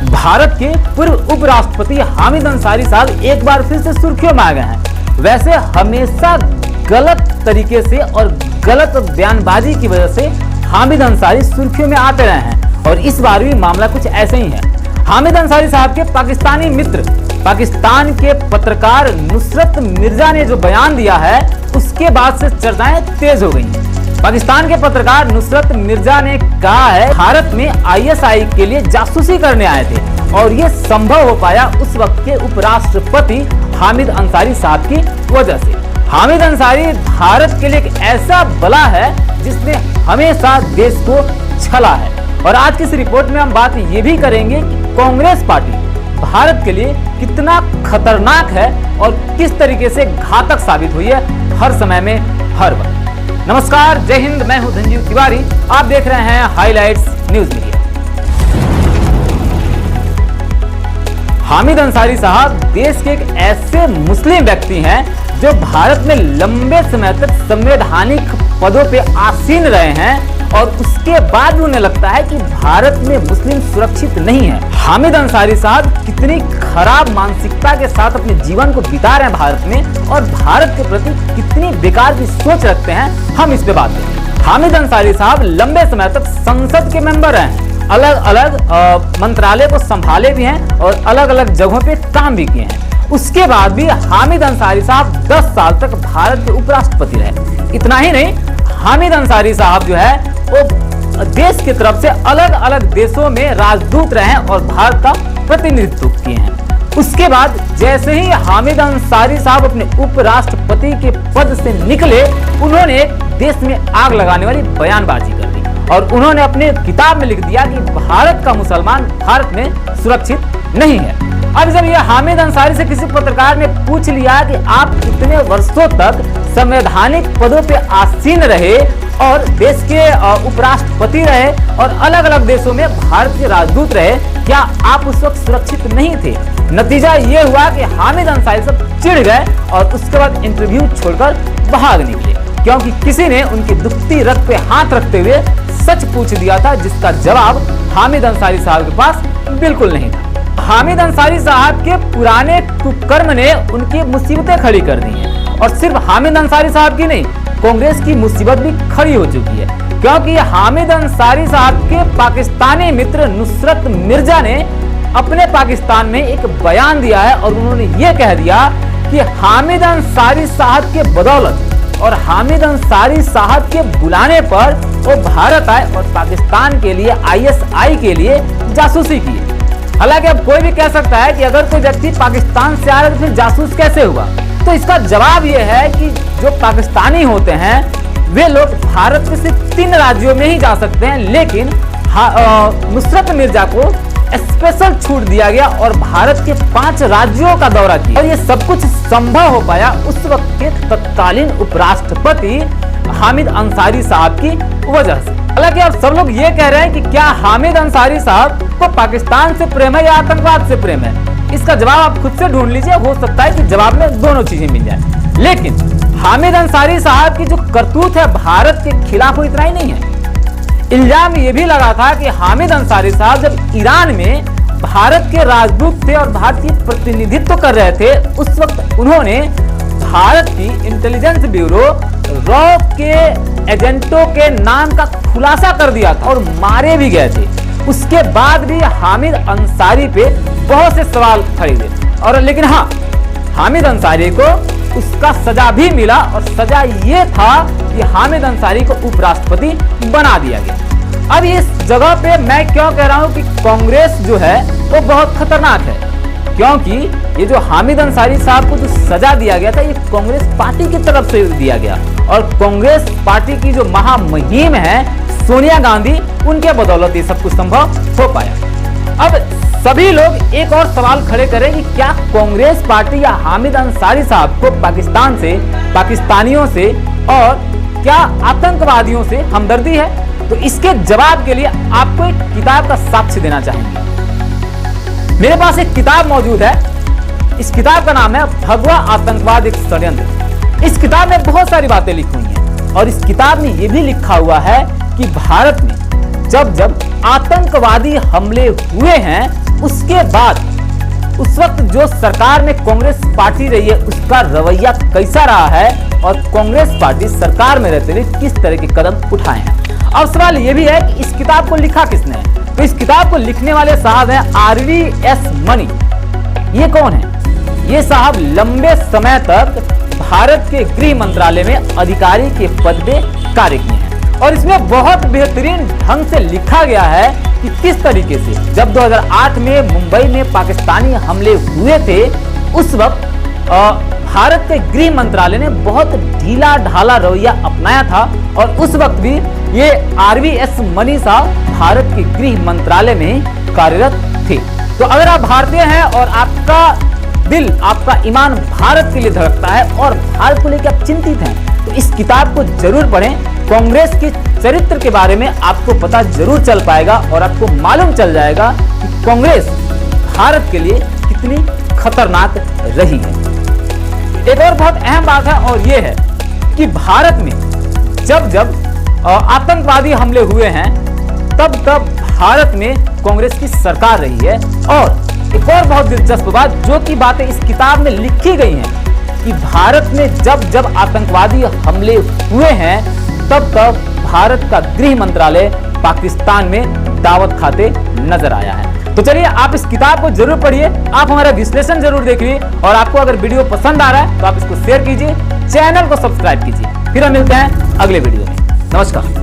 भारत के पूर्व उपराष्ट्रपति हामिद अंसारी साहब एक बार फिर से सुर्खियों में आ गए हैं। वैसे हमेशा गलत तरीके से और गलत बयानबाजी की वजह से हामिद अंसारी सुर्खियों में आते रहे हैं और इस बार भी मामला कुछ ऐसे ही है। हामिद अंसारी साहब के पाकिस्तानी मित्र, पाकिस्तान के पत्रकार नुसरत मिर्जा ने जो बयान दिया है उसके बाद से चर्चाएं तेज हो गई हैं। पाकिस्तान के पत्रकार नुसरत मिर्जा ने कहा है भारत में आईएसआई के लिए जासूसी करने आए थे और ये संभव हो पाया उस वक्त के उपराष्ट्रपति हामिद अंसारी साहब की वजह से। हामिद अंसारी भारत के लिए एक ऐसा बला है जिसने हमेशा देश को छला है। और आज की इस रिपोर्ट में हम बात ये भी करेंगे कि कांग्रेस पार्टी भारत के लिए कितना खतरनाक है और किस तरीके से घातक साबित हुई है हर समय में हर वक्त। नमस्कार, जय हिंद, मैं हूं धनजीव तिवारी, आप देख रहे हैं highlights news media. Hamid Ansari साहब देश के एक ऐसे मुस्लिम व्यक्ति हैं जो भारत में लंबे समय तक संवैधानिक पदों पे आसीन रहे हैं और उसके बाद उन्हें लगता है कि भारत में मुस्लिम सुरक्षित नहीं है। हामिद अंसारी साहब कितनी खराब मानसिकता के साथ अपने जीवन को बिता रहे हैं भारत में और भारत के प्रति कितनी बेकार की सोच रखते हैं, हम इस पे बात करेंगे। हामिद अंसारी साहब लंबे समय तक संसद के मेंबर हैं, अलग अलग मंत्रालय को संभाले भी हैं और अलग अलग जगहों पे काम भी किए हैं। उसके बाद भी हामिद अंसारी साहब 10 साल तक भारत के उपराष्ट्रपति रहे। इतना ही नहीं, हामिद अंसारी साहब जो है वो देश की तरफ से अलग अलग देशों में राजदूत रहे और भारत का प्रतिनिधित्व किए हैं। उसके बाद जैसे ही हामिद अंसारी साहब अपने उपराष्ट्रपति के पद से निकले, उन्होंने देश में आग लगाने वाली बयानबाजी कर दी और उन्होंने अपने किताब में लिख दिया कि भारत का मुसलमान भारत में सुरक्षित नहीं है। अब जब ये हामिद अंसारी से किसी पत्रकार ने पूछ लिया कि आप इतने वर्षों तक संवैधानिक पदों पे आसीन रहे और देश के उपराष्ट्रपति रहे और अलग अलग देशों में भारत के राजदूत रहे, क्या आप उस वक्त सुरक्षित नहीं थे? नतीजा ये हुआ कि हामिद अंसारी सब चिढ़ गए और उसके बाद इंटरव्यू छोड़कर भाग निकले क्योंकि किसी ने उनकी दुखती रग पे हाथ रखते हुए सच पूछ दिया था जिसका जवाब हामिद अंसारी साहब के पास बिल्कुल नहीं था। हामिद अंसारी साहब के पुराने कुकर्म ने उनकी मुसीबतें खड़ी कर दी हैं और सिर्फ हामिद अंसारी साहब की नहीं, कांग्रेस की मुसीबत भी खड़ी हो चुकी है क्योंकि हामिद अंसारी साहब के पाकिस्तानी मित्र नुसरत मिर्जा ने अपने पाकिस्तान में एक बयान दिया है और उन्होंने ये कह दिया कि हामिद अंसारी साहब के बदौलत और हामिद अंसारी साहब के बुलाने पर वो भारत आए और पाकिस्तान के लिए आईएसआई के लिए जासूसी की। हालांकि अब कोई भी कह सकता है कि अगर कोई व्यक्ति पाकिस्तान से आ रहा है तो फिर जासूस कैसे हुआ, तो इसका जवाब यह है कि जो पाकिस्तानी होते हैं वे लोग भारत के सिर्फ 3 राज्यों में ही जा सकते हैं, लेकिन नुसरत मिर्जा को स्पेशल छूट दिया गया और भारत के 5 राज्यों का दौरा किया और ये सब कुछ संभव हो पाया उस वक्त के तत्कालीन उपराष्ट्रपति हामिद अंसारी साहब की वजह से। हालांकि अब सब लोग ये कह रहे हैं कि क्या हामिद अंसारी साहब को पाकिस्तान से प्रेम है या आतंकवाद से प्रेम है? इसका जवाब आप खुद से ढूंढ लीजिए, हो सकता है कि जवाब में दोनों चीजें मिल जाए। लेकिन हामिद अंसारी साहब की जो करतूत है भारत के खिलाफ वो इतना ही नहीं है। इल्जाम ये भी लगा था कि हामिद अंसारी साहब जब ईरान में भारत के राजदूत थे और भारतीय प्रतिनिधित्व कर रहे थे, उस वक्त उन्होंने भारत की इंटेलिजेंस ब्यूरो रॉ के एजेंटों के नाम का खुलासा कर दिया था और मारे भी गए थे। उसके बाद भी हामिद अंसारी पे बहुत से सवाल खड़े हुए और लेकिन हाँ, हामिद अंसारी को उसका सजा भी मिला और सजा ये था कि हामिद अंसारी को उपराष्ट्रपति बना दिया गया। अब इस जगह पे मैं क्यों कह रहा हूँ कि कांग्रेस जो है वो बहुत खतरनाक है, क्योंकि ये जो हामिद अंसारी साहब को जो सजा दिया गया था ये कांग्रेस पार्टी की तरफ से दिया गया और कांग्रेस पार्टी की जो महामहिम है सोनिया गांधी, उनके बदौलत ये सब कुछ संभव हो पाया। अब सभी लोग एक और सवाल खड़े करें कि क्या कांग्रेस पार्टी या हामिद अंसारी साहब को पाकिस्तान से, पाकिस्तानियों से और क्या आतंकवादियों से हमदर्दी है? तो इसके जवाब के लिए आपको एक किताब का साक्ष्य देना चाहेंगे। मेरे पास एक किताब मौजूद है, इस किताब का नाम है भगवा आतंकवाद एक षड्यंत्र। इस किताब में बहुत सारी बातें लिखी हुई हैं और इस किताब में यह भी लिखा हुआ है कि भारत में जब जब आतंकवादी हमले हुए हैं उसके बाद उस वक्त जो सरकार में कांग्रेस पार्टी रही है उसका रवैया कैसा रहा है और कांग्रेस पार्टी सरकार में रहते हुए किस तरह के कदम उठाए हैं। अब सवाल यह भी है कि इस किताब को लिखा किसने है। तो इस किताब को लिखने वाले साहब हैं RVS मनी। ये कौन है? ये साहब लंबे समय तक भारत के गृह मंत्रालय में अधिकारी के पद पे कार्य किए हैं और इसमें बहुत बेहतरीन ढंग से लिखा गया है कि किस तरीके से जब 2008 में मुंबई में पाकिस्तानी हमले हुए थे उस वक्त भारत के गृह मंत्रालय ने बहुत ढीला ढाला रवैया अपनाया था और उस वक्त भी ये RVS मनी साहब भारत के गृह मंत्रालय में कार्यरत थे। तो अगर आप भारतीय हैं और आपका दिल, आपका ईमान भारत के लिए धड़कता है और भारत को लेकर आप चिंतित हैं तो इस किताब को जरूर पढ़ें। कांग्रेस के चरित्र के बारे में आपको पता जरूर चल पाएगा और आपको मालूम चल जाएगा कि कांग्रेस भारत के लिए कितनी खतरनाक रही है। एक और बहुत अहम बात है और यह है कि भारत में जब जब आतंकवादी हमले हुए हैं तब तब भारत में कांग्रेस की सरकार रही है। और एक और बहुत दिलचस्प बात जो कि बातें इस किताब में लिखी गई हैं कि भारत में जब जब आतंकवादी हमले हुए हैं तब तब भारत का गृह मंत्रालय पाकिस्तान में दावत खाते नजर आया है। तो चलिए आप इस किताब को जरूर पढ़िए, आप हमारा विश्लेषण जरूर देखिए और आपको अगर वीडियो पसंद आ रहा है तो आप इसको शेयर कीजिए, चैनल को सब्सक्राइब कीजिए। फिर हम मिलते हैं अगले वीडियो में। नमस्कार।